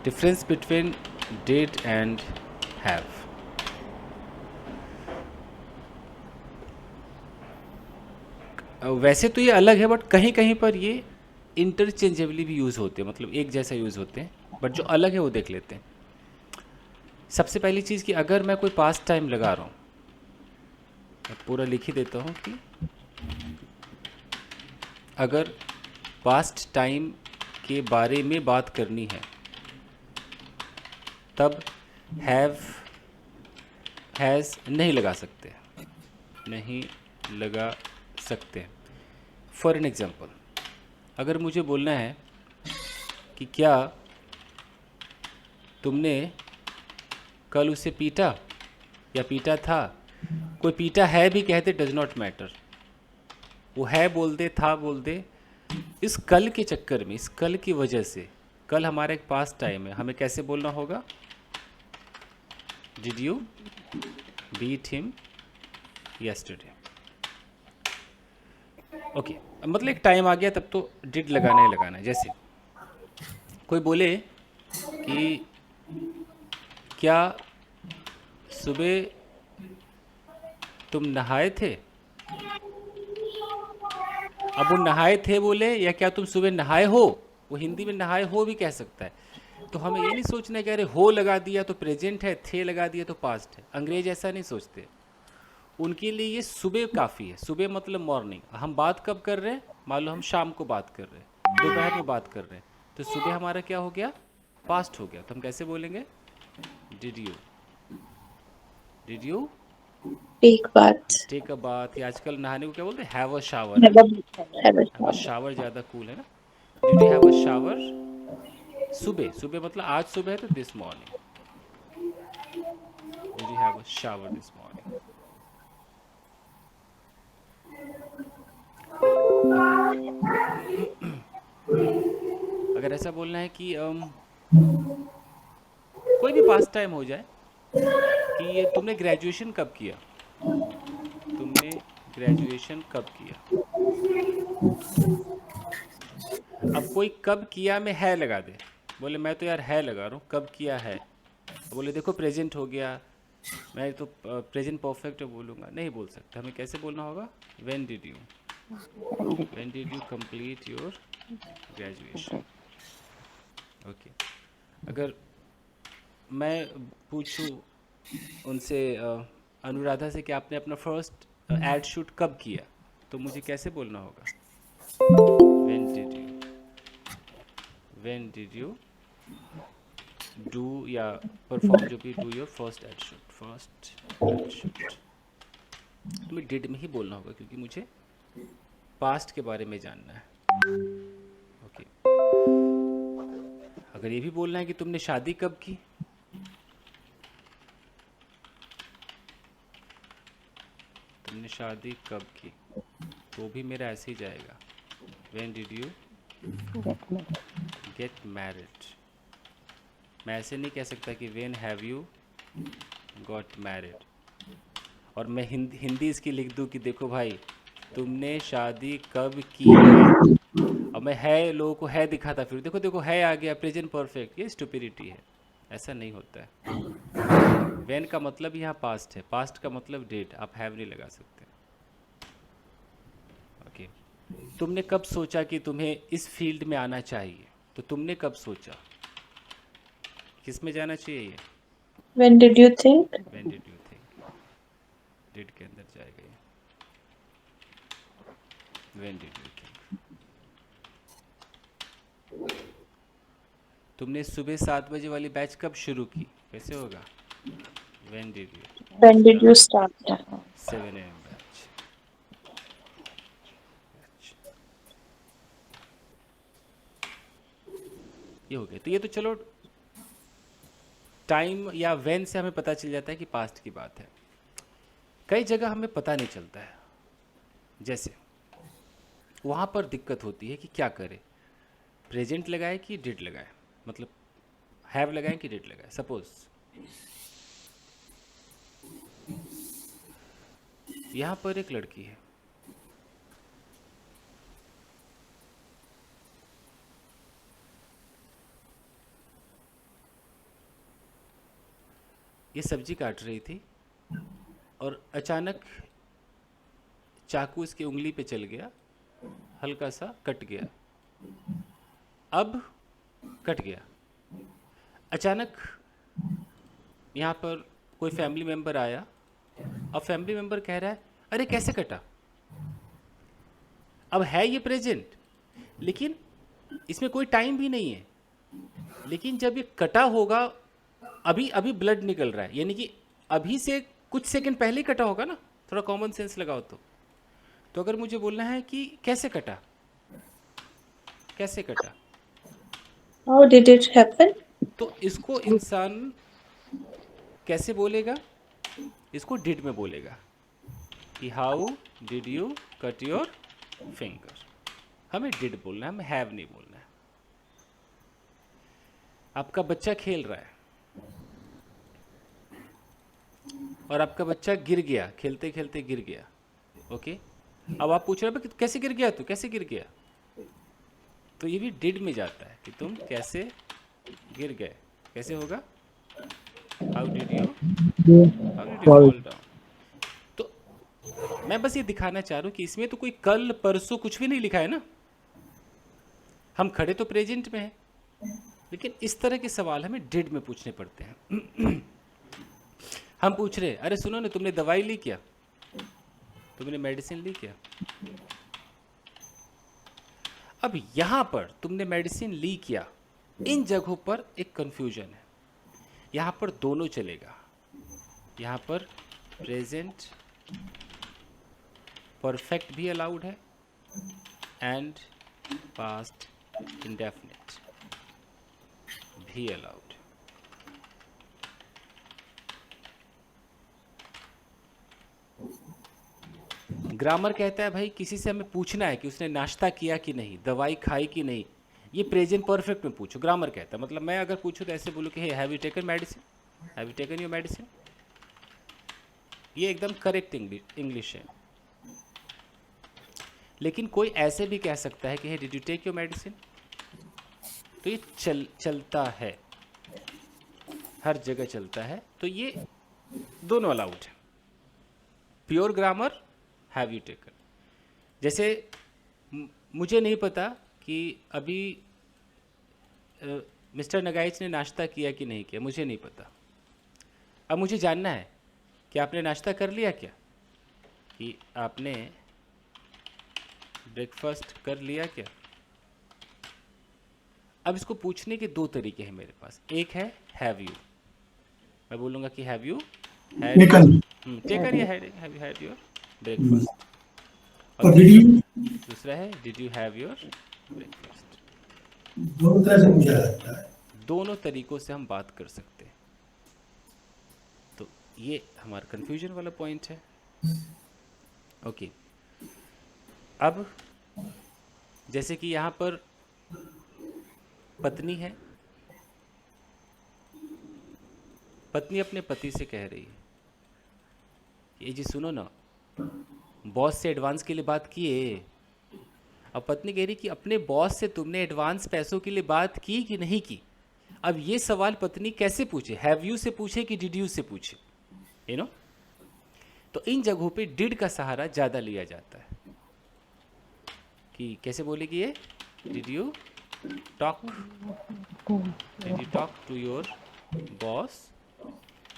Difference between did and have. वैसे तो ये अलग है, बट कहीं कहीं पर ये इंटरचेंजेबली भी यूज़ होते हैं, मतलब एक जैसा यूज़ होते हैं, बट जो अलग है वो देख लेते हैं। सबसे पहली चीज़ कि अगर मैं कोई पास्ट टाइम लगा रहा हूँ, मैं पूरा लिख ही देता हूँ कि अगर पास्ट टाइम के बारे में बात करनी है तब हैव हैज़ नहीं लगा सकते, नहीं लगा सकते। फॉर एन एग्ज़ाम्पल, अगर मुझे बोलना है कि क्या तुमने कल उसे पीटा या पीटा था, कोई पीटा है भी कहते डज नॉट मैटर, वो है बोल दे, था बोल दे, इस कल के चक्कर में, इस कल की वजह से, कल हमारा एक पास्ट टाइम है, हमें कैसे बोलना होगा? Did you beat him yesterday. Okay, मतलब एक टाइम आ गया तब तो डिड लगाना ही लगाना है। जैसे कोई बोले कि क्या सुबह तुम नहाए थे, अब वो नहाए थे बोले या क्या तुम सुबह नहाए हो, वो हिंदी में नहाए हो भी कह सकता है। तो हमें ये नहीं सोचना है कि अरे हो लगा दिया तो प्रेजेंट है, थे लगा दिया तो पास्ट है। अंग्रेज ऐसा नहीं सोचते, उनके लिए ये सुबह काफ़ी है। सुबह मतलब मॉर्निंग। हम बात कब कर रहे हैं? मान लो हम शाम को बात कर रहे हैं, दोपहर में बात कर रहे हैं, तो सुबह हमारा क्या हो गया? पास्ट हो गया। तो हम कैसे बोलेंगे? Did you, did you take bath, take a bath, या आजकल नहाने को क्या बोलते हैं? हैव अ शावर, है ना? Have a have a shower. Shower ज़्यादा कूल है ना। Did you have a shower? सुबह, सुबह मतलब आज सुबह है तो this morning. Did you have a shower this morning? अगर ऐसा बोलना है कि कोई भी पास टाइम हो जाए कि ये तुमने ग्रेजुएशन कब किया, तुमने ग्रेजुएशन कब किया, अब कोई कब किया में है लगा दे, बोले मैं तो यार है लगा रहा हूँ, कब किया है, बोले देखो प्रेजेंट हो गया, मैं तो प्रेजेंट परफेक्ट बोलूँगा, नहीं बोल सकता। हमें कैसे बोलना होगा? When did you complete your graduation. Okay, अगर मैं पूछूं उनसे, अनुराधा से, कि आपने अपना फर्स्ट एड शूट कब किया, तो मुझे कैसे बोलना होगा? When did you, when did you do या परफॉर्म, जो भी do your first ad shoot, first ad shoot. तुम्हें डिड में ही बोलना होगा क्योंकि मुझे पास्ट के बारे में जानना है। ओके, अगर ये भी बोलना है कि तुमने शादी कब की, तुमने शादी कब की, तो भी मेरा ऐसे ही जाएगा, when did you get married. मैं ऐसे नहीं कह सकता कि when have you got married, और मैं हिंदी इसकी लिख दूँ कि देखो भाई तुमने शादी कब की है, और मैं है लोगों को है दिखाता, फिर देखो देखो है आ गया प्रेजेंट परफेक्ट, ये स्टुपिडिटी है। ऐसा नहीं होता है। व्हेन का मतलब यहाँ पास्ट है, पास्ट का मतलब डेट, आप हैव नहीं लगा सकते। ओके, तुमने कब सोचा कि तुम्हें इस फील्ड में आना चाहिए, तो तुमने कब सोचा, किस में जाना चाहिए ये? When did you think? When did you think, did के अंदर जाएगा ये, व्हेन डिड यू थिंक। तुमने सुबह 7 बजे वाली बैच कब शुरू की, कैसे होगा? When did you when did you start start? 7 AM batch. ये हो गया। तो ये तो चलो टाइम या व्हेन से हमें पता चल जाता है कि पास्ट की बात है। कई जगह हमें पता नहीं चलता है, जैसे वहाँ पर दिक्कत होती है कि क्या करें, प्रेजेंट लगाए कि डिड लगाए, मतलब हैव लगाए कि डिड लगाए। सपोज यहाँ पर एक लड़की है, ये सब्जी काट रही थी और अचानक चाकू इसकी उंगली पे चल गया, हल्का सा कट गया। अब कट गया। अचानक यहाँ पर कोई फैमिली मेम्बर आया और फैमिली मेम्बर कह रहा है अरे कैसे कटा। अब है ये प्रेजेंट, लेकिन इसमें कोई टाइम भी नहीं है। लेकिन जब ये कटा होगा, अभी अभी ब्लड निकल रहा है, यानी कि अभी से कुछ सेकंड पहले ही कटा होगा ना। थोड़ा कॉमन सेंस लगाओ तो अगर मुझे बोलना है कि कैसे कटा, कैसे कटा, How did it happen? तो इसको इंसान कैसे बोलेगा? इसको डिड में बोलेगा कि how did you cut your finger. हमें डिड बोलना है, हमें हैव नहीं बोलना है। आपका बच्चा खेल रहा है और आपका बच्चा गिर गया, खेलते खेलते गिर गया। ओके, अब आप पूछ रहे हो कि कैसे गिर गया, तू कैसे गिर गया, तो ये भी डिड में जाता है कि तुम कैसे गिर गए। कैसे होगा? How did you fall down. तो मैं बस ये दिखाना चाह रहा हूँ कि इसमें तो कोई कल परसों कुछ भी नहीं लिखा है ना। हम खड़े तो प्रेजेंट में हैं, लेकिन इस तरह के सवाल हमें डिड में पूछने पड़ते हैं। हम पूछ रहे अरे सुनो ना, तुमने दवाई ली क्या, तुमने मेडिसिन ली क्या। अब यहां पर तुमने मेडिसिन ली क्या, इन जगहों पर एक कंफ्यूजन है। यहां पर दोनों चलेगा। यहां पर प्रेजेंट परफेक्ट भी अलाउड है एंड पास्ट इंडेफिनिट भी अलाउड। ग्रामर कहता है भाई किसी से हमें पूछना है कि उसने नाश्ता किया कि नहीं, दवाई खाई कि नहीं, ये प्रेजेंट परफेक्ट में पूछो। ग्रामर कहता है, मतलब मैं अगर पूछूं तो ऐसे बोलूं कि have you taken medicine, have you taken your medicine. ये एकदम करेक्ट इंग्लिश है। लेकिन कोई ऐसे भी कह सकता है कि hey did you take your medicine. तो ये चलता है, हर जगह चलता है। तो ये दोनों अलाउड है। Pure grammar have you taken. जैसे मुझे नहीं पता कि अभी मिस्टर नगाइच ने नाश्ता किया कि नहीं किया, मुझे नहीं पता। अब मुझे जानना है कि आपने नाश्ता कर लिया क्या, कि आपने ब्रेकफास्ट कर लिया क्या। अब इसको पूछने के दो तरीके हैं मेरे पास। एक है हैव यू, मैं बोलूँगा कि हैव यू टेकन टेकन या have you had your breakfast. और और वीडियो दूसरा है did you have your breakfast. दोनों तरह से पूछा जाता है। दोनों तरीकों से हम बात कर सकते हैं। तो ये हमारा कंफ्यूजन वाला पॉइंट है। ओके, अब जैसे कि यहाँ पर पत्नी है, पत्नी अपने पति से कह रही है ये जी सुनो ना, बॉस से एडवांस के लिए बात किए। अब पत्नी कह रही कि अपने बॉस से तुमने एडवांस पैसों के लिए बात की कि नहीं की। अब ये सवाल पत्नी कैसे पूछे, हैव यू से पूछे कि डिड यू से पूछे, यू नो। तो इन जगहों पे डिड का सहारा ज़्यादा लिया जाता है कि कैसे बोलेगी ये, did you talk to your boss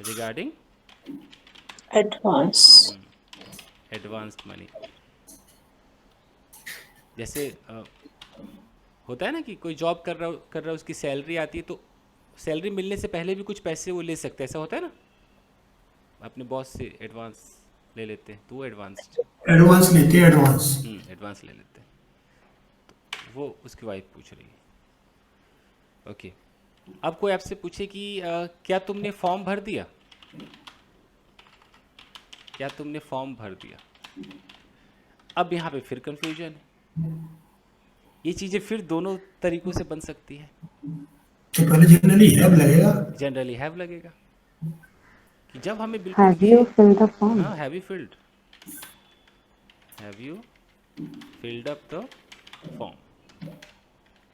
regarding Advance. Advanced money. जैसे होता है ना कि कोई जॉब कर रहा है, उसकी सैलरी आती है, तो सैलरी मिलने से पहले भी कुछ पैसे वो ले सकते हैं, ऐसा होता है ना। अपने बॉस से एडवांस ले लेते हैं, तो वो एडवांस लेते हैं एडवांस। एडवांस ले लेते हैं। तो वो उसकी वाइफ पूछ रही है। ओके, अब कोई आपसे पूछे कि क्या तुमने फॉर्म भर दिया, क्या तुमने फॉर्म भर दिया। अब यहाँ पे फिर कंफ्यूजन है। ये चीज़ें फिर दोनों तरीकों से बन सकती है। तो पहले जनरली हैव लगेगा। जनरली हैव लगेगा कि जब हमें बिल्कुल Have you filled the form? हाँ, have you filled up the form.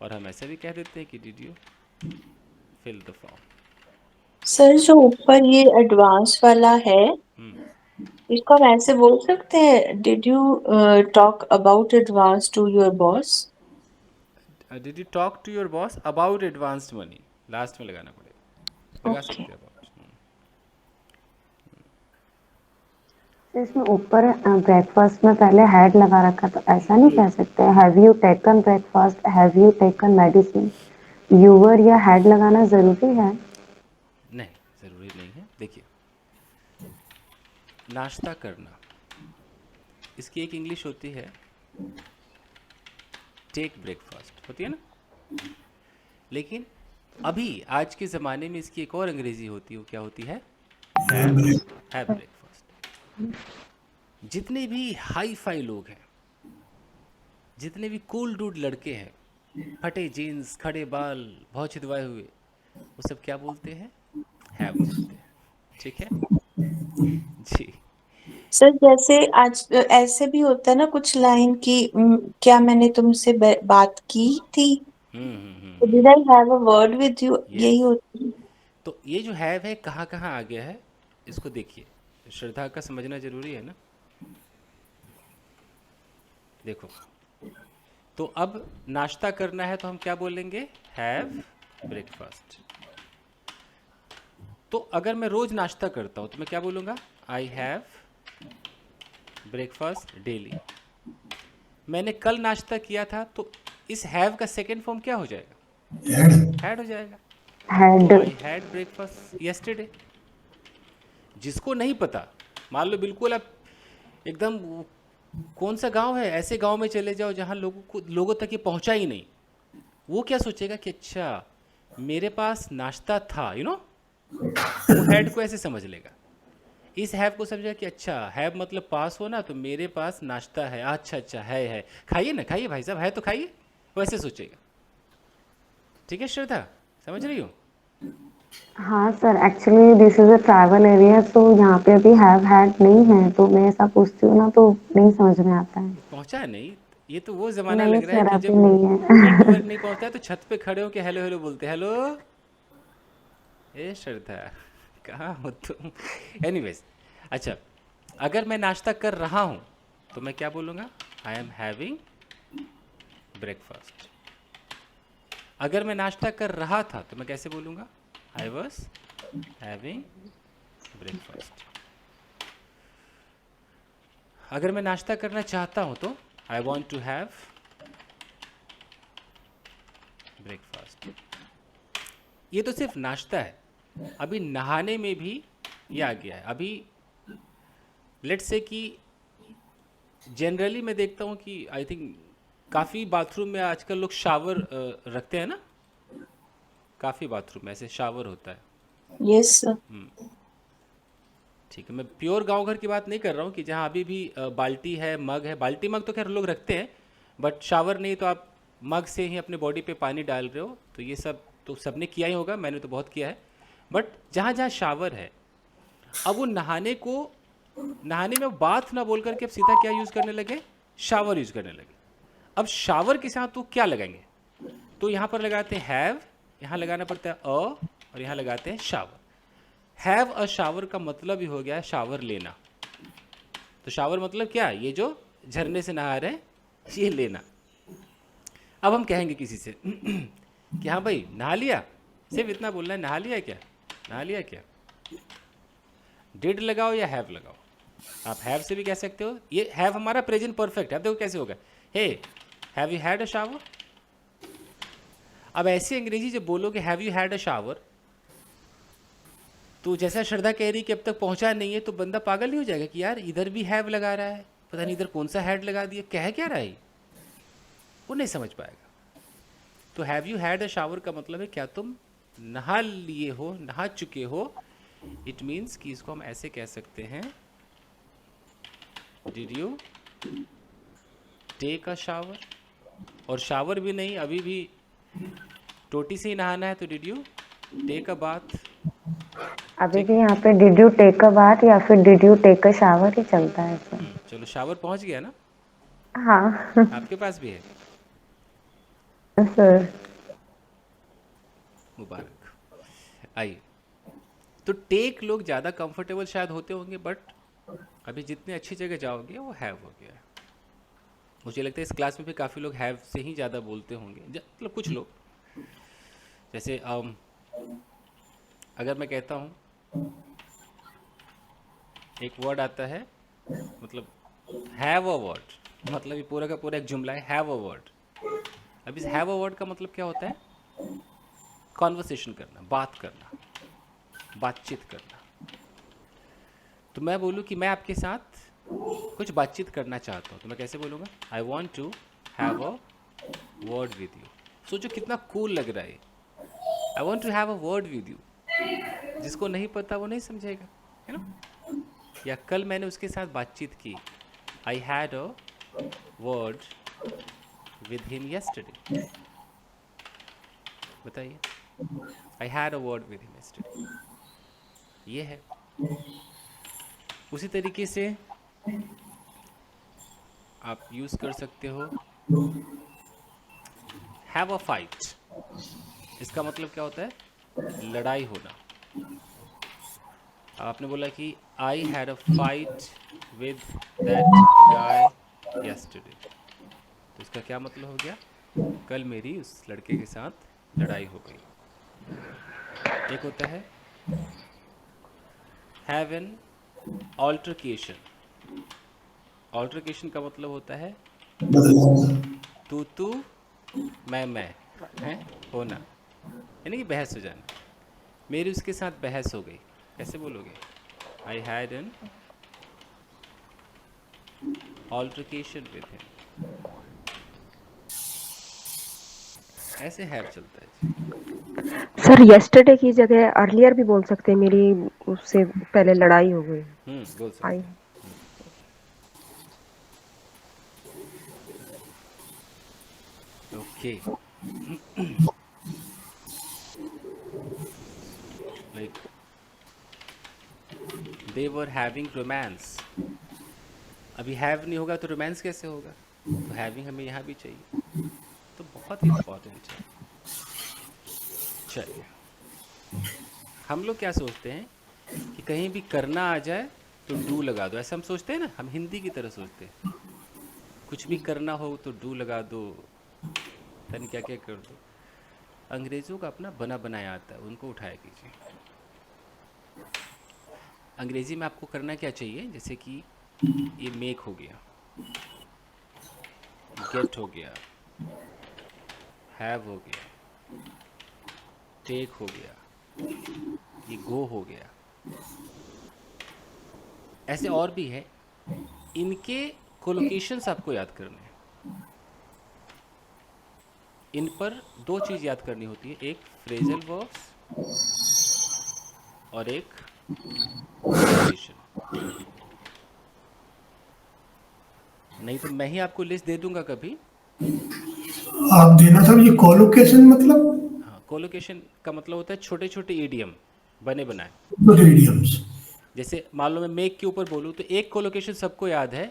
और हम ऐसे भी कह देते हैं कि did you fill the form. Sir जो ऊपर ये एडवांस वाला है, इसको हम ऐसे बोल सकते हैं, did you talk about advance to your boss? Did you talk to your boss about advanced money, last में लगाना पड़ेगा, लगा ओके। सकते हैं अबाउट। इसमें ऊपर ब्रेकफास्ट में पहले हैड लगा रखा, तो ऐसा नहीं कह सकते have you taken breakfast, have you taken medicine? Your या हैड लगाना जरूरी है? नहीं, ज़रूरी नहीं है। देखिए, नाश्ता करना, इसकी एक इंग्लिश होती है टेक ब्रेकफास्ट, होती है ना। लेकिन अभी आज के ज़माने में इसकी एक और अंग्रेजी होती है, वो क्या होती है? Have have breakfast. जितने भी हाई फाई लोग हैं, जितने भी कूल डूड लड़के हैं, फटे जीन्स, खड़े बाल, बहुत छिदवाए हुए, वो सब क्या बोलते हैं? हैव बोलते हैं। ठीक है जी। सर जैसे आज ऐसे भी होता है ना कुछ लाइन की, क्या मैंने तुमसे बात की थी? Did I have a word with you, यही यस। होती है। तो ये जो हैव है कहाँ कहाँ आ गया है, इसको देखिए, श्रद्धा का समझना जरूरी है ना। देखो, तो अब नाश्ता करना है तो हम क्या बोलेंगे? Have breakfast. तो अगर मैं रोज नाश्ता करता हूं तो मैं क्या बोलूंगा? I have breakfast daily. मैंने कल नाश्ता किया था, तो इस हैव का सेकेंड फॉर्म क्या हो जाएगा? हैड हैड हो जाएगा। तो had. I had breakfast yesterday. जिसको नहीं पता, मान लो बिल्कुल आप एकदम कौन सा गांव है, ऐसे गांव में चले जाओ जहां लोगों तक ये पहुंचा ही नहीं, वो क्या सोचेगा कि अच्छा मेरे पास नाश्ता था, वो हैड को ऐसे समझ लेगा। इस हैव को समझा कि अच्छा हैव मतलब पास हो ना, तो मेरे पास नाश्ता है, अच्छा अच्छा है, खाइए ना, खाइए भाई साहब, है तो खाइए, वैसे सोचेगा। ठीक है श्रद्धा, समझ रही हो? हाँ sir, actually this is a travel area, तो यहाँ पे अभी हैव हैड नहीं है, तो मैं ऐसा पूछती हूँ ना तो नहीं समझ में आता है। पहुंचा नहीं। ये तो वो जमाना नहीं लग रहा है सर, कि अभी जब नहीं है। नेटवर्क नहीं पहुंचता है तो छत पे खड़े हो के हेलो हेलो बोलते, हेलो ए श्रद्धा, कहाँ हो तुम? एनीवेज, अच्छा, अगर मैं नाश्ता कर रहा हूं तो मैं क्या बोलूँगा? I am having breakfast. अगर मैं नाश्ता कर रहा था तो मैं कैसे बोलूँगा? I was having breakfast. अगर मैं नाश्ता करना चाहता हूँ तो I want to have breakfast. ये तो सिर्फ नाश्ता है, अभी नहाने में भी ये आ गया है। अभी लेट्स से कि जनरली मैं देखता हूँ कि आई थिंक काफ़ी बाथरूम में आजकल लोग शावर रखते हैं ना, काफ़ी बाथरूम में ऐसे शावर होता है। Yes sir. ठीक है, मैं प्योर गांव घर की बात नहीं कर रहा हूँ कि जहाँ अभी भी बाल्टी है, मग है। बाल्टी मग तो खैर लोग रखते हैं, बट शावर नहीं, तो आप मग से ही अपने बॉडी पे पानी डाल रहे हो, तो ये सब तो सबने किया ही होगा, मैंने तो बहुत किया है। बट जहाँ जहाँ शावर है, अब वो नहाने में बाथ ना बोल करके अब सीधा क्या यूज़ करने लगे? शावर यूज़ करने लगे। अब शावर के साथ तो क्या लगाएंगे? तो यहाँ पर लगाते हैं हैव, यहाँ लगाना पड़ता है और यहाँ लगाते हैं शावर। हैव अ शावर का मतलब ही हो गया है शावर लेना। तो शावर मतलब क्या? ये जो झरने से नहा रहे हैं, ये लेना। अब हम कहेंगे किसी से कि हाँ भाई नहा लिया, सिर्फ इतना बोलना है, नहा लिया क्या? नहा लिया क्या? डिड लगाओ या हैव लगाओ। आप हैव से भी कह सकते हो, ये हैव हमारा प्रेजेंट परफेक्ट है। अब देखो कैसे होगा, hey have you had a shower. अब ऐसी अंग्रेजी जब बोलोगे have you had a shower, तो जैसा श्रद्धा कह रही कि अब तक पहुंचा नहीं है, तो बंदा पागल नहीं हो जाएगा कि यार इधर भी हैव लगा रहा है, पता नहीं इधर कौन सा हैड लगा दिया, कह क्या रहा है, वो नहीं समझ पाएगा। तो have you had a shower का मतलब है क्या तुम नहा लिए हो, नहा चुके हो। इट मीन्स कि इसको हम ऐसे कह सकते हैं, did you take a shower. और शावर भी नहीं, अभी भी टोटी से ही नहाना है, तो did you take a bath. अभी ठीक भी है, यहाँ पे did you take a bath या फिर did you take a shower ही चलता है सर। चलो शावर पहुंच गया ना, हाँ। आपके पास भी है, सर। मुबारक। आइए, तो टेक लोग ज़्यादा कंफर्टेबल शायद होते होंगे, बट अभी जितने अच्छी जगह जाओगे वो हैव हो गया है। मुझे लगता है इस क्लास में भी काफ़ी लोग हैव से ही ज़्यादा बोलते होंगे, मतलब कुछ लोग। जैसे अगर मैं कहता हूँ एक वर्ड आता है, मतलब हैव अ वर्ड, मतलब ये पूरा का पूरा एक जुमला है, हैव अ वर्ड। अब इस हैव अ वर्ड का मतलब क्या होता है? कॉन्वर्सेशन करना, बात करना, बातचीत करना। तो मैं बोलूँ कि मैं आपके साथ कुछ बातचीत करना चाहता हूँ, तो मैं कैसे बोलूँगा? I want to have a word with you. सोचो कितना कूल लग रहा है। I want to have a word with you. जिसको नहीं पता वो नहीं समझेगा, है ना? या कल मैंने उसके साथ बातचीत की, I had a word with him yesterday। बताइए, I had a word with him yesterday। ये है। उसी तरीके से आप यूज़ कर सकते हो हैव अ फाइट। इसका मतलब क्या होता है? लड़ाई होना। आपने बोला कि I had a fight with that guy yesterday। तो इसका क्या मतलब हो गया? कल मेरी उस लड़के के साथ लड़ाई हो गई। एक होता है हैव एन ऑल्टरकेशन। ऑल्टरकेशन का मतलब होता है बदलाव। तू मैं है होना, यानी कि बहस हो जाना। मेरी उसके साथ बहस हो गई, कैसे बोलोगे? I had an altercation with him. ऐसे हैव चलता है जी। सर यस्टरडे की जगह अर्लियर भी बोल सकते हैं, मेरी उससे पहले लड़ाई हो गई। बोल आई सकते हैं। Okay. Like they were having romance. अभी हैव नहीं होगा तो रोमांस कैसे होगा? तो हैविंग हमें यहाँ भी चाहिए, तो बहुत इम्पॉर्टेंट है। चलिए, हम लोग क्या सोचते हैं कि कहीं भी करना आ जाए तो डू लगा दो, ऐसा हम सोचते हैं ना। हम हिंदी की तरह सोचते हैं, कुछ भी करना हो तो डू लगा दो, पता नहीं क्या क्या कर दो। अंग्रेज़ों का अपना बना बनाया आता है, उनको उठाया कीजिए। अंग्रेज़ी में आपको करना क्या चाहिए? जैसे कि ये मेक हो गया, गेट हो गया, हैव हो गया, टेक हो गया, ये गो हो गया, ऐसे और भी है। इनके कोलोकेशंस आपको याद करने हैं। इन पर दो चीज़ याद करनी होती है, एक फ्रेजल वर्ब्स और एक कोलोकेशन। नहीं तो मैं ही आपको लिस्ट दे दूंगा कभी। आप देना था ये कोलोकेशन मतलब हाँ, कोलोकेशन का मतलब होता है छोटे छोटे ईडियम बने बनाए। इडियम्स। जैसे मान लो मैं मेक के ऊपर बोलूँ तो एक कोलोकेशन सबको याद है,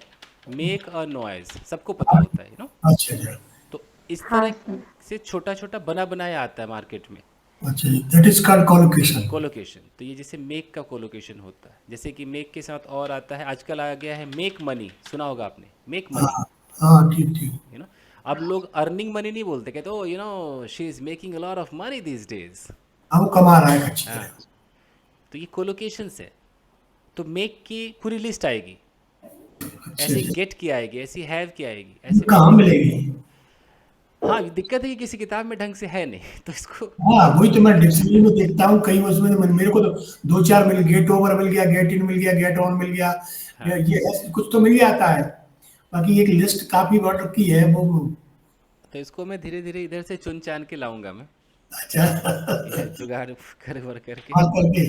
मेक अ नॉइज, सबको पता होता है, यू नो। अच्छा अच्छा तो इस हाँ तरह सर। से छोटा छोटा बना बनाया आता है मार्केट में अच्छा, that is called collocation. Collocation. तो ये जैसे मेक का कोलोकेशन होता है, जैसे कि मेक के साथ और आता है, आजकल आ गया है मेक मनी, सुना होगा आपने, मेक मनी, हाँ हाँ, ठीक ठीक। You know. अब लोग अर्निंग मनी नहीं बोलते, कहते oh you know she is making a lot of money this days. हाँ, वो कमा रहा है अच्छी हाँ, तरह। तो ये कोलोकेशन है। तो मेक की पूरी लिस्ट आएगी, अच्छा ऐसे अच्छा, गेट की आएगी, ऐसी हैव की आएगी, ऐसे कहाँ मिलेगी। मिलेगी? हाँ, ये दिक्कत है कि किसी किताब में ढंग से है नहीं, तो इसको हाँ, वही तो मैं डिक्शनरी में देखता हूँ, कई उसमें मेरे को तो दो चार मिल, गेट ओवर मिल गया, गेट इन मिल गया, गेट ऑन मिल गया, हाँ। ये ऐसे कुछ तो मिल जाता है। बाकी एक लिस्ट काफी वर्ड की है वो। तो इसको मैं धीरे धीरे इधर से चुन चान के लाऊंगा मैं, अच्छा। ये जुगाड़ कर वर करके बात करके,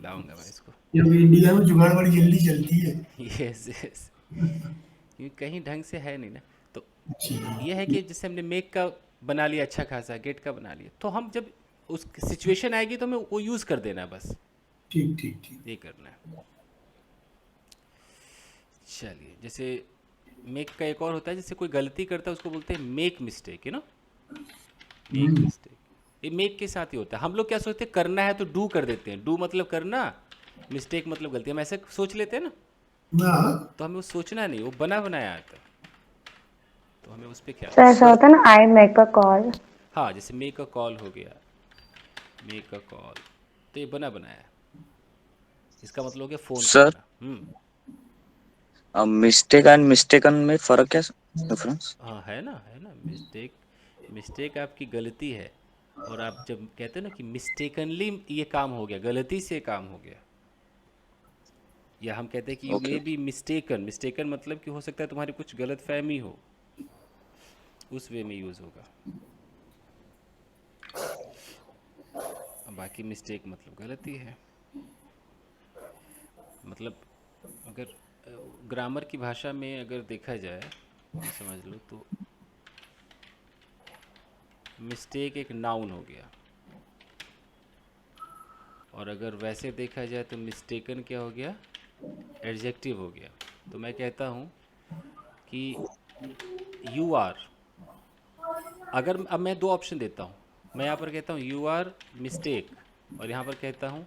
लाऊंगा मैं इसको। क्योंकि इंडिया में जुगाड़ बड़ी जल्दी चलती है। यस यस, क्योंकि कहीं ढंग से है नहीं ना। तो अच्छा, ये है कि जैसे हमने मेक का बना लिया अच्छा खासा, गेट का बना लिया, तो हम जब उस सिचुएशन आएगी तो हमें वो यूज़ कर देना है, बस ठीक ठीक ठीक। ये करना है। चलिए, जैसे मेक का एक और होता है, जैसे कोई गलती करता है उसको बोलते हैं make mistake, you know, make hmm, mistake. ये मेक के साथ ही होता है। हम लोग क्या सोचते हैं, करना है तो डू कर देते हैं, डू मतलब करना, मिस्टेक मतलब गलती, हम ऐसे सोच लेते हैं ना। हाँ, तो हमें वो सोचना नहीं, वो बना बनाया आता है, तो हमें उस पर ख्याल तो रखना। ऐसा होता है ना, आई मेक अ कॉल। हाँ, जैसे मेक अ कॉल हो गया, मेक अ कॉल, तो ये बना बनाया है, इसका मतलब हो गया फ़ोन सर, करना। मिस्टेक एंड मिस्टेकन में फर्क क्या डिफरेंस? हाँ, है ना, मिस्टेक, मिस्टेक आपकी गलती है, और आप जब कहते हैं ना कि मिस्टेकनली ये काम हो गया, गलती से काम हो गया, या हम कहते हैं कि you okay. May be mistaken, mistaken मतलब कि हो सकता है तुम्हारी कुछ गलत फहमी हो, उस वे में यूज़ होगा। अब बाकी मिस्टेक मतलब गलती है, मतलब अगर ग्रामर की भाषा में अगर देखा जाए, ये समझ लो तो मिस्टेक एक नाउन हो गया, और अगर वैसे देखा जाए तो मिस्टेकन क्या हो गया, एडजेक्टिव हो गया। तो मैं कहता हूँ कि यू आर, अगर अब मैं दो ऑप्शन देता हूँ, मैं यहाँ पर कहता हूँ यू आर मिस्टेक, और यहाँ पर कहता हूँ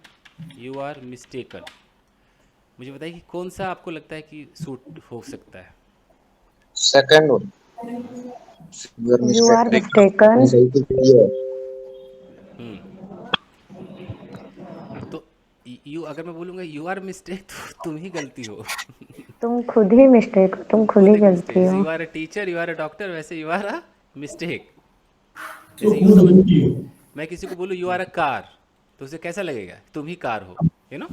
यू आर मिस्टेकन, मुझे बताइए कि कौन सा आपको लगता है कि सूट हो सकता है। Second one, your you are mistake. Mistaken. गलती की है। हम्म तो यू, अगर मैं बोलूँगा यू आर मिस्टेक, तो तुम ही गलती हो। तुम खुद ही मिस्टेक हो, तुम खुद खुद ही एक मिस्टेक, गलती जैसे हो। You are a teacher, you are a doctor, वैसे यू आर अ मिस्टेक। तो जैसे यूँ खुद समझ, होती हो। मैं किसी को बोलूँ यू आर अ कार, तो उसे कैसा लगेगा, तुम ही कार हो, यू नो।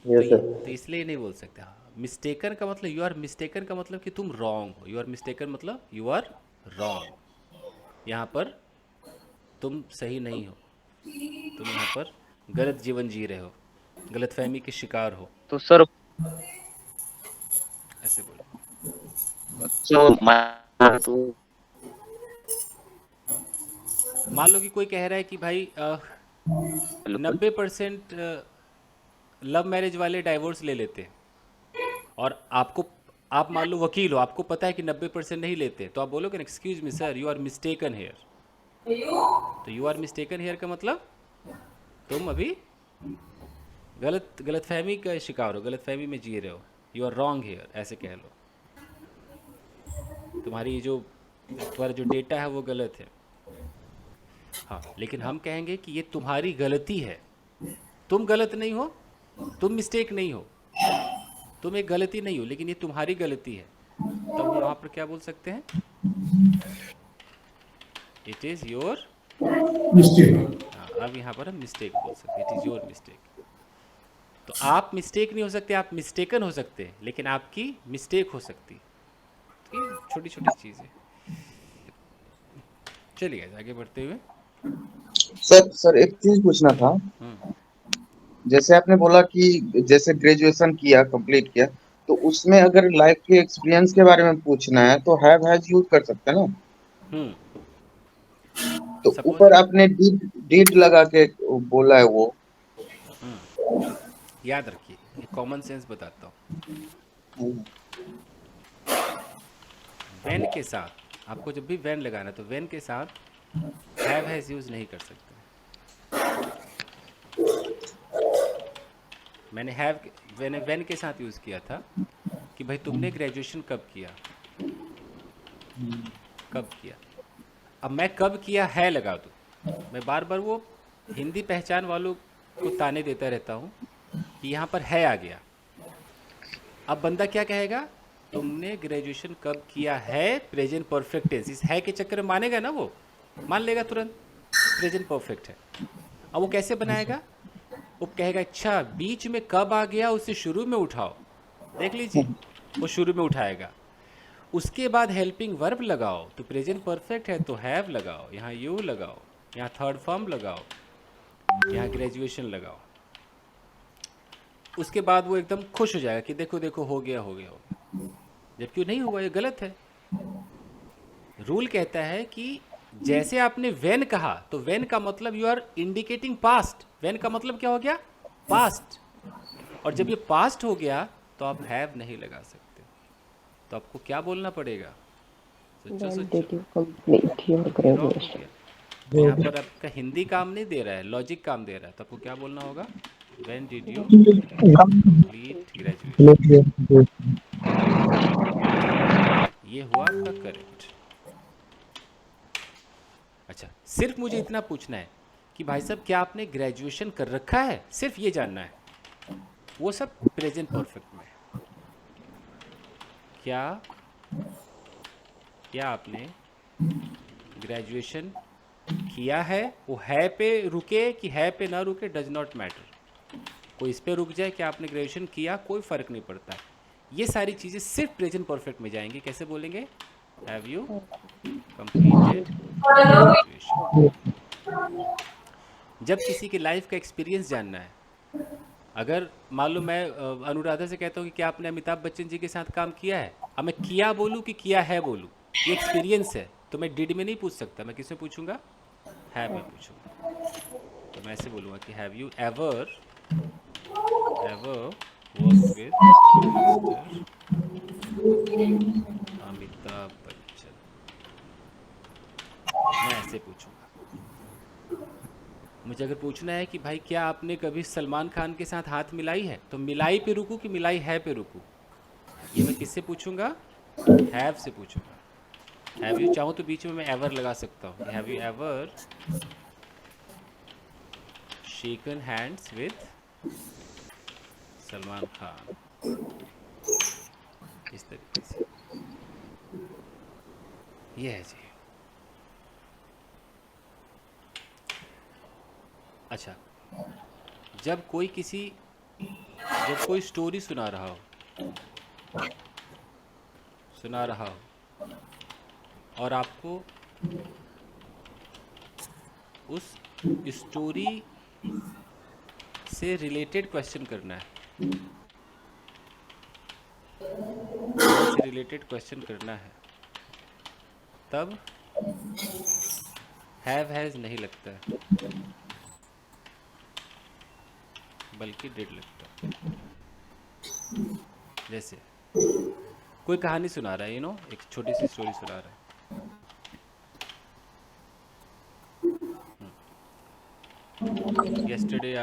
तो यस ये, सर। तो इसलिए नहीं बोल सकते। हाँ, मिस्टेकन का मतलब, यू आर मिस्टेकन का मतलब कि तुम रॉन्ग हो, यू आर मिस्टेकन मतलब यू आर रॉन्ग, यहाँ पर तुम सही नहीं हो, तुम यहाँ पर गलत जीवन जी रहे हो, गलत फहमी के शिकार हो, तो सर, ऐसे बोलो। जो मैं तो मान लो कि कोई कह रहा है कि भाई बिल्कुल 90% लव मैरिज वाले डाइवोर्स ले लेते हैं, और आपको, आप मान लो वकील हो, आपको पता है कि 90% नहीं लेते, तो आप बोलोगे ना, excuse me sir, you are mistaken here. तो यू आर मिस्टेकन हेयर का मतलब तुम अभी गलत फहमी का शिकार हो, गलत फहमी में जी रहे हो, यू आर रॉन्ग हेयर, ऐसे कह लो। तुम्हारा जो डेटा है वो गलत है। हाँ, लेकिन हम कहेंगे कि ये तुम्हारी गलती है, तुम गलत नहीं हो, तुम मिस्टेक नहीं हो, तुम एक गलती नहीं हो, लेकिन ये तुम्हारी गलती है, तब हम वहाँ पर क्या बोल सकते हैं, इट इज़ योर। मिस्टेक। हाँ, अब यहाँ पर हम मिस्टेक बोल सकते हैं, इट इज़ योर मिस्टेक। तो आप मिस्टेक नहीं हो सकते, आप मिस्टेकन हो सकते हैं, लेकिन आपकी मिस्टेक हो सकती है। तो ये छोटी छोटी चीज़ें। चलिए आगे बढ़ते हुए। सर एक चीज पूछना था। हम्म जैसे आपने बोला कि जैसे ग्रेजुएशन किया, कंप्लीट किया, तो उसमें अगर लाइफ के एक्सपीरियंस के बारे में पूछना है तो हैव यूज कर सकते हैं ना? हम्म तो सपोज, ऊपर आपने डीड लगा के बोला है वो। याद रखिए, ये कॉमन सेंस बताता हूँ। वैन के साथ आपको जब भी वैन लगाना है, तो वैन के साथ हैज़ यूज़ नहीं कर सकते। मैंने मैंने वैन के साथ यूज़ किया था कि भाई तुमने ग्रेजुएशन कब किया, कब किया। अब मैं कब किया है लगा दूँ, मैं बार बार वो हिंदी पहचान वालों को ताने देता रहता हूँ कि यहाँ पर है आ गया। अब बंदा क्या कहेगा, तुमने ग्रेजुएशन कब किया है, प्रेजेंट परफेक्ट टेंस, इस है के चक्कर में मानेगा ना, वो मान लेगा तुरंत प्रेजेंट परफेक्ट है। अब वो कैसे बनाएगा, वो कहेगा अच्छा बीच में कब आ गया उसे शुरू में उठाओ, देख लीजिए, वो शुरू में उठाएगा। उसके बाद हेल्पिंग वर्ब लगाओ, तो प्रेजेंट परफेक्ट है तो हैव लगाओ, यहाँ यू लगाओ, यहाँ थर्ड फॉर्म लगाओ, यहाँ ग्रेजुएशन लगाओ। उसके बाद वो एकदम खुश हो जाएगा कि देखो देखो हो गया हो गया हो गया, जबकि नहीं हुआ, ये गलत है। रूल कहता है कि जैसे आपने वेन कहा, तो वेन का मतलब you are indicating past, when का मतलब क्या हो गया, पास्ट। और जब ये पास्ट हो गया तो आप हैव नहीं लगा सकते, तो आपको क्या बोलना पड़ेगा, सोचो When सोचो, did you complete your ये रॉन्ग हो graduation? गया। तो यहाँ पर आपका हिंदी काम नहीं दे रहा है, लॉजिक काम दे रहा है, तो आपको क्या बोलना होगा? When did you complete graduation. ये हुआ आपका करेक्ट। अच्छा, सिर्फ मुझे इतना पूछना है कि भाई साहब क्या आपने ग्रेजुएशन कर रखा है, सिर्फ ये जानना है। वो सब प्रेजेंट परफेक्ट में है। क्या क्या आपने ग्रेजुएशन किया है? वो है पे रुके कि है पे ना रुके, डज नॉट मैटर। कोई इस पे रुक जाए कि आपने ग्रेजुएशन किया, कोई फ़र्क नहीं पड़ता है। ये सारी चीज़ें सिर्फ प्रेजेंट परफेक्ट में जाएंगी। कैसे बोलेंगे? Have you completed graduation. जब किसी की लाइफ का एक्सपीरियंस जानना है, अगर मान लो मैं अनुराधा से कहता हूँ कि क्या आपने अमिताभ बच्चन जी के साथ काम किया है, अब मैं किया बोलूँ कि किया है बोलूँ, ये एक्सपीरियंस है, तो मैं डिड में नहीं पूछ सकता, मैं किसमें पूछूंगा? है में पूछूंगा। तो मैं ऐसे बोलूँगा कि have you ever work with mister Amitabh Bachchan. मैं ऐसे पूछूंगा। मुझे अगर पूछना है कि भाई क्या आपने कभी सलमान खान के साथ हाथ मिलाई है, तो मिलाई पे रुकूं कि मिलाई है पे रुकूं? ये मैं किससे पूछूंगा? हैव से पूछूंगा। हैव यू चाहूँ तो बीच में मैं एवर लगा सकता हूँ। Have you ever shaken hands with Salman Khan? इस तरीके से ये है जी। अच्छा, जब कोई स्टोरी सुना रहा हो और आपको उस स्टोरी से रिलेटेड क्वेश्चन करना है, तब हैव हैज़ नहीं लगता है, बल्कि डिड लगता है। जैसे कोई कहानी सुना रहा है, एक छोटी सी स्टोरी सुना रहा है। Yesterday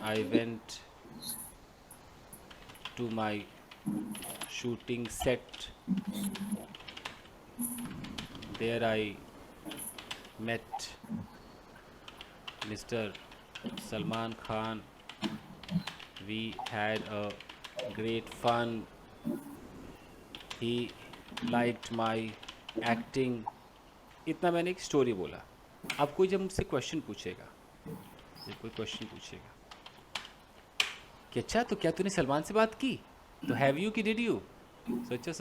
I went to my shooting set. There I met Mr. Salman Khan. We had a great fun. He liked my acting. इतना मैंने एक स्टोरी बोला। अब कोई जब मुझसे क्वेश्चन पूछेगा कि अच्छा तो क्या तूने सलमान से बात की, तो हैव यू कि डिड यू? सोचो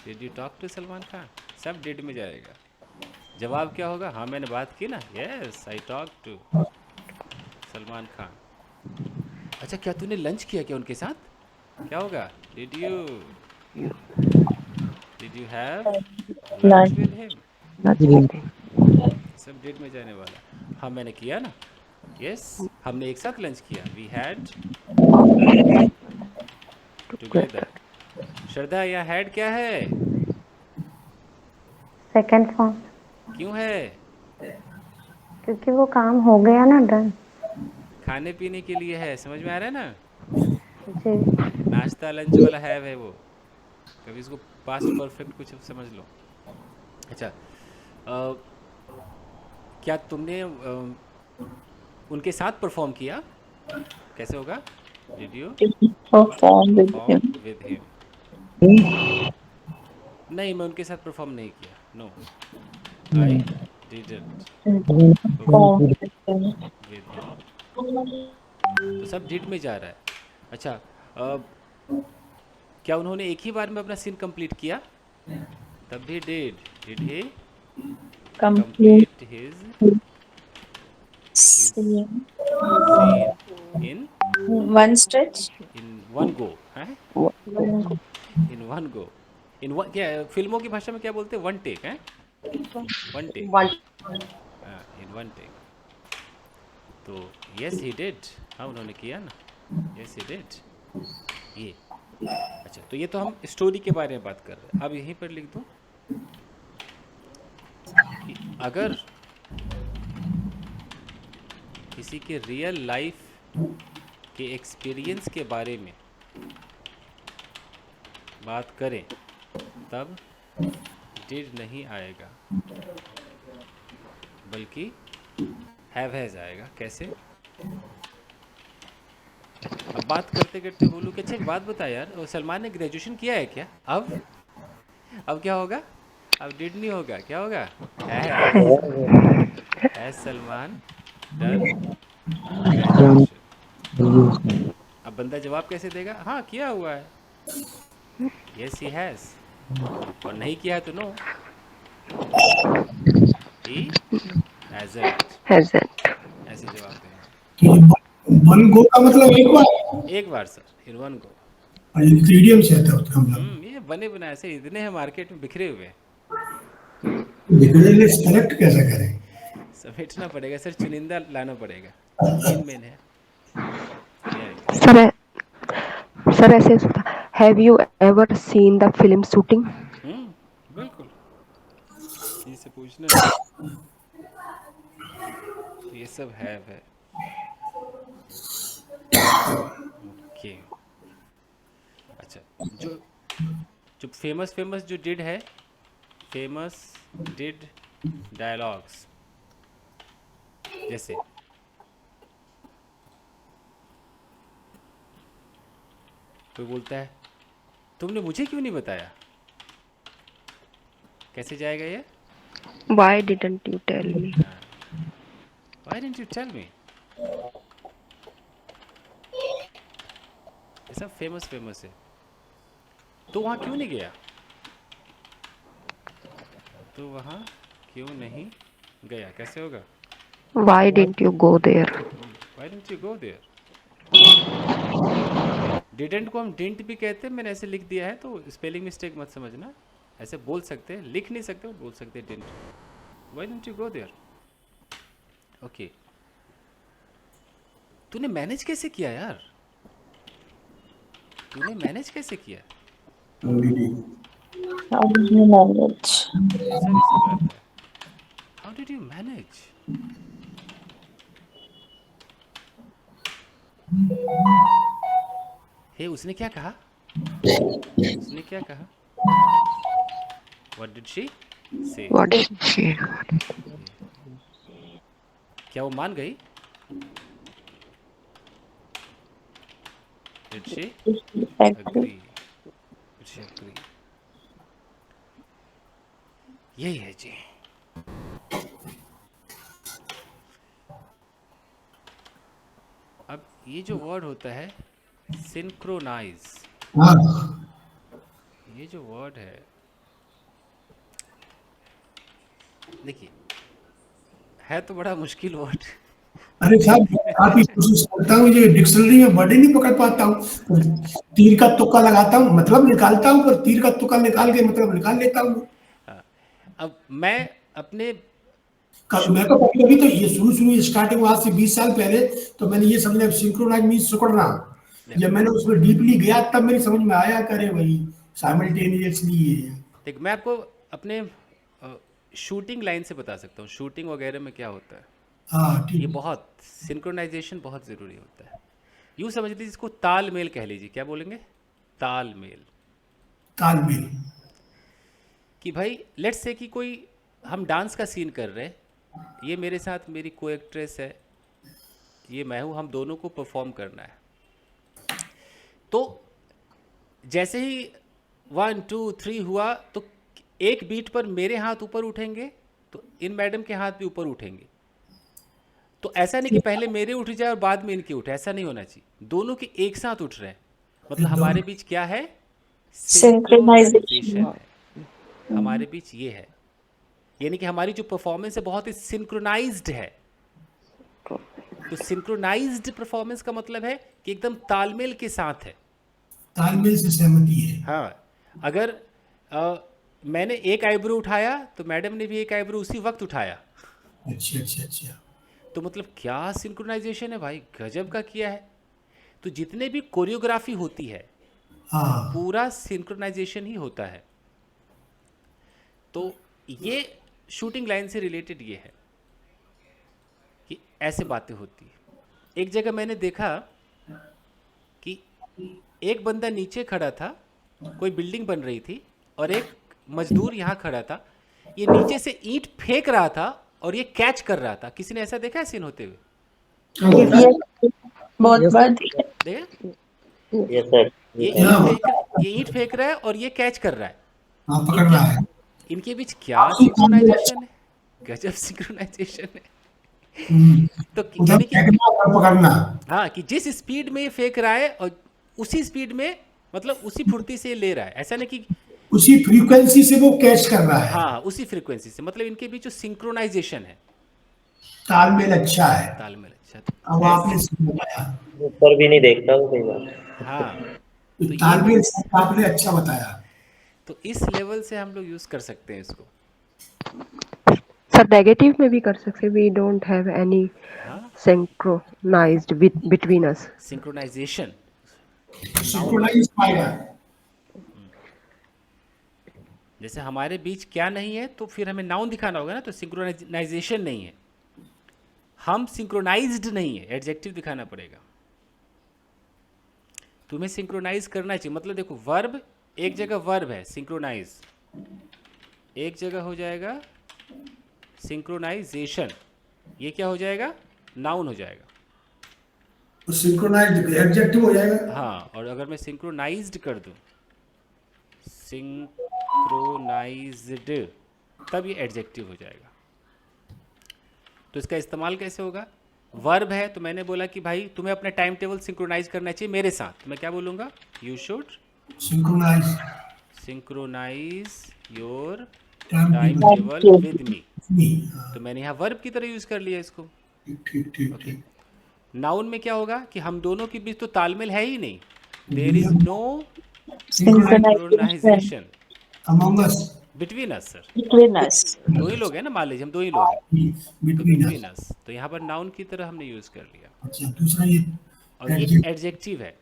did you talk to Salman Khan? सब डिड में जाएगा। जवाब क्या होगा? हाँ मैंने बात की ना, yes I talk to Salman Khan. अच्छा क्या तूने लंच किया क्या उनके साथ? क्या होगा? Did you have lunch with him? सब डिड में जाने वाला। हाँ मैंने किया ना, यस हमने एक साथ लंच किया, वी हैड लंच टुगेदर। श्रद्धा यहाँ हैड क्या है? सेकंड फॉर्म, क्यों है? क्योंकि वो काम हो गया ना, डन। खाने पीने के लिए है, समझ में आ रहा है ना? जी। नाश्ता लंच वाला है वो। कभी इसको पास्ट परफेक्ट कुछ समझ लो। अच्छा क्या तुमने उनके साथ परफॉर्म किया? कैसे होगा? Did you perform with perform him. With him? नहीं मैं उनके साथ परफॉर्म नहीं किया, no I didn't Perform with him. With him. तो सब डिड में जा रहा है। अच्छा क्या उन्होंने एक ही बार में अपना सीन कंप्लीट किया? तब भी did he Complete complete his scene. Scene in One stretch. One go है? इन वन गो, क्या फिल्मों की भाषा में क्या बोलते हैं? वन टेक है, one take, in one take. तो यस ही डिड, हाँ उन्होंने किया ना, यस ही डिड। ये अच्छा, तो ये तो हम स्टोरी के बारे में बात कर रहे हैं। अब यहीं पर लिख दूं कि अगर किसी के रियल लाइफ के एक्सपीरियंस के बारे में बात करें तब डिड नहीं आएगा, बल्कि हैव हैज़ आएगा। कैसे? अब बात करते करते बोलूँ कि अच्छा एक बात बता यार, और सलमान ने ग्रेजुएशन किया है क्या? अब क्या होगा? अब डिड नहीं होगा, क्या होगा? Has Salman done graduation. अब बंदा जवाब कैसे देगा? हाँ किया हुआ है, यस ही हैज़, और नहीं किया है तो नो, ही हैज़ंट। hasn't। ऐसे जवाब देना। कि वन गो का मतलब एक बार, एक बार सर, इन वन गो। और ये इडियम से आता है उसका मतलब। ये बने बनाए से इतने हैं मार्केट में बिखरे हुए, बिगड़े लिए सेलेक्ट कैसे करें? समेटना पड़ेगा सर, चुनिंदा लाना पड़ेगा जो मेन मेन है, ले आएंगे सर। सर सर ऐसे होता, have you ever seen the film shooting? बिल्कुल, जी से पूछना है तो ये सब है। ओके, अच्छा, जो जो फेमस फेमस जो डिड है, फेमस डिड डायलॉग्स, जैसे कोई बोलता है तुमने मुझे क्यों नहीं बताया, कैसे जाएगा ये? Why didn't you tell me? Why didn't you tell me? ये सब फेमस फेमस है। तो वहाँ क्यों नहीं गया? तो वहाँ क्यों नहीं गया, कैसे होगा? Why didn't you go there? Why didn't you go there? Didn't को हम डिंट भी कहते हैं, मैंने ऐसे लिख दिया है तो स्पेलिंग मिस्टेक मत समझना, ऐसे बोल सकते हैं, लिख नहीं सकते, बोल सकते हैं didn't. Why didn't you go there? Okay, तूने मैनेज कैसे किया यार? तूने मैनेज कैसे किया? How did you manage? ऐसा भी सब आता है। How did you manage? Hey उसने क्या कहा? उसने क्या कहा? What did she say? What did she? क्या वो मान गई? Did she agree? Did she agree? यही है जी। अब ये जो वर्ड होता है सिंक्रोनाइज, हाँ, ये जो वर्ड है, देखिए है तो बड़ा मुश्किल वर्ड। अरे साहब काफी कोशिश करता हूँ, ये डिक्शनरी में वर्ड ही नहीं पकड़ पाता हूँ। तीर का तुक्का लगाता हूँ, मतलब निकालता हूँ, पर तीर का तुक्का निकाल के मतलब निकाल लेता हूँ। अब मैं अपने मैं तो कभी कभी तो ये शुरू स्टार्टिंग आज से 20 साल पहले तो मैंने ये समझा सिंक्रोनाइज मीन सिकुड़ना। जब मैंने उसमें डीपली गया तब मेरी समझ में आया, करे भाई साइमल्टेनियसली ये है। देख, मैं आपको अपने शूटिंग लाइन से बता सकता हूँ, शूटिंग वगैरह में क्या होता है। हाँ ये ठीक, बहुत सिंक्रोनाइजेशन बहुत ज़रूरी होता है। यूँ समझ लीजिए इसको तालमेल कह लीजिए, क्या बोलेंगे? तालमेल। तालमेल। कि भाई लेट्स से कि कोई हम डांस का सीन कर रहे हैं, ये मेरे साथ मेरी को एक्ट्रेस है, ये मैं हूँ, हम दोनों को परफॉर्म करना है। तो जैसे ही 1 2 3 हुआ तो एक बीट पर मेरे हाथ ऊपर उठेंगे तो इन मैडम के हाथ भी ऊपर उठेंगे। तो ऐसा नहीं कि पहले मेरे उठ जाए और बाद में इनके उठे, ऐसा नहीं होना चाहिए, दोनों के एक साथ उठ रहे हैं। मतलब हमारे बीच क्या है? Synchronization Synchronization. है, हमारे बीच ये है। यानी कि हमारी जो परफॉर्मेंस है बहुत ही सिंक्रोनाइज्ड है। तो सिंक्रोनाइज्ड परफॉर्मेंस का मतलब है कि एकदम तालमेल के साथ है। तालमेल से सहमति है। हाँ, अगर मैंने एक आईब्रो उठाया तो मैडम ने भी एक आईब्रो उसी वक्त उठाया, अच्छा अच्छा अच्छा। तो मतलब क्या सिंक्रोनाइजेशन है भाई, गजब का किया है। तो जितने भी कोरियोग्राफी होती है हाँ पूरा सिंक्रोनाइजेशन ही होता है। तो ये शूटिंग लाइन से रिलेटेड ये है कि ऐसे बातें होती है। एक जगह मैंने देखा कि एक बंदा नीचे खड़ा था, कोई बिल्डिंग बन रही थी, और एक मजदूर यहाँ खड़ा था। ये नीचे से ईंट फेंक रहा था और ये कैच कर रहा था। किसी ने ऐसा देखा है सीन होते हुए? Yes, बहुत बार देखा। देखा? Yes sir. ये ईंट फेंक रहा है और ये कैच कर रहा है। हाँ पकड़ रहा है। इनके बीच क्या सिंक्रोनाइजेशन है, गजब सिंक्रोनाइजेशन है। तो उधर यानी कि फेंकना और पकड़ना। हाँ, कि जिस स्पीड में ये फेंक रहा है और उसी स्पीड में, मतलब उसी फुर्ती से ये ले रहा है। ऐसा नहीं कि उसी फ्रीक्वेंसी से वो कैच कर रहा है। हाँ, उसी फ्रीक्वेंसी से, मतलब इनके बीच जो सिंक्रोनाइजेशन है, तालमेल अच्छा है। तालमेल अच्छा। अब आपने बताया, ऊपर भी नहीं देखता वो कई बार। हाँ, तो तो ये तालमेल आपने अच्छा बताया। तो इस लेवल से हम लोग यूज कर सकते हैं इसको। सर नेगेटिव में भी कर सकते, वी डोंट हैव एनी हाँ, synchronized between us. Synchronization. Synchronize पाएगा। जैसे हमारे बीच क्या नहीं है, तो फिर हमें नाउन दिखाना होगा ना, तो सिंक्रोनाइजेशन नहीं है, हम सिंक्रोनाइज्ड नहीं है, एडजेक्टिव दिखाना पड़ेगा। तुम्हें सिंक्रोनाइज करना चाहिए, मतलब देखो वर्ब, एक जगह वर्ब है सिंक्रोनाइज, एक जगह हो जाएगा सिंक्रोनाइजेशन, ये क्या हो जाएगा, नाउन हो जाएगा। तो सिंक्रोनाइज्ड एडजेक्टिव हो जाएगा। हाँ, और अगर मैं सिंक्रोनाइज्ड कर दूं, सिंक्रोनाइज्ड, तब ये एडजेक्टिव हो जाएगा। तो इसका इस्तेमाल कैसे होगा? वर्ब है तो मैंने बोला कि भाई तुम्हें अपना टाइम टेबल सिंक्रोनाइज करना चाहिए मेरे साथ, तो मैं क्या बोलूँगा, you should synchronize synchronize your time time table. Table with me. हाँ, तो मैंने यहाँ वर्ब की तरह यूज़ कर लिया इसको। ठीक ठीक ठीक। नाउन में क्या होगा कि हम दोनों के बीच तो तालमेल है ही नहीं, there is no synchronization among us, between us. Sir Between us. दो ही लोग हैं ना, मान लीजिए हम दो ही लोग हैं, तो बिटवीन बिटवीन अस, तो यहाँ पर नाउन की तरह हमने यूज़ कर लिया। अच्छा दूसरा ये और ये एडजेक्टिव है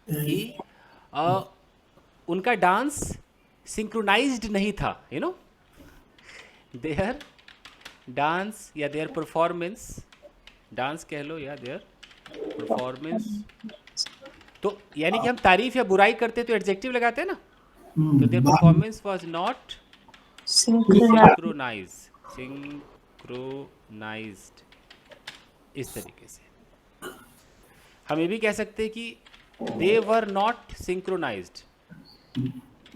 कि उनका डांस सिंक्रोनाइज्ड नहीं था, यू नो, देयर डांस या देयर परफॉर्मेंस, डांस कह लो या देयर परफॉर्मेंस। तो यानी कि हम तारीफ या बुराई करते तो एडजेक्टिव लगाते हैं ना, तो their performance was not Synchronized. Synchronised. इस तरीके से हम ये भी कह सकते हैं कि they were not synchronized.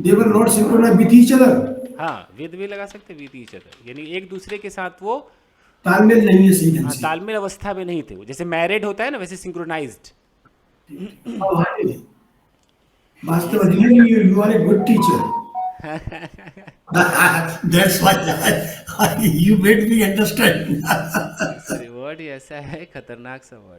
They were not synchronized with each other. हाँ, विद भी लगा सकते, विद ईच अदर, यानी एक दूसरे के साथ वो तालमेल नहीं है सही ढंग हाँ, से। तालमेल अवस्था में नहीं थे वो, जैसे मैरिड होता है ना वैसे सिंक्रोनाइज्ड। वास्तव में you are a good teacher. That's why you made me understand. Word ही ऐसा है, खतरनाक सा वर्ड।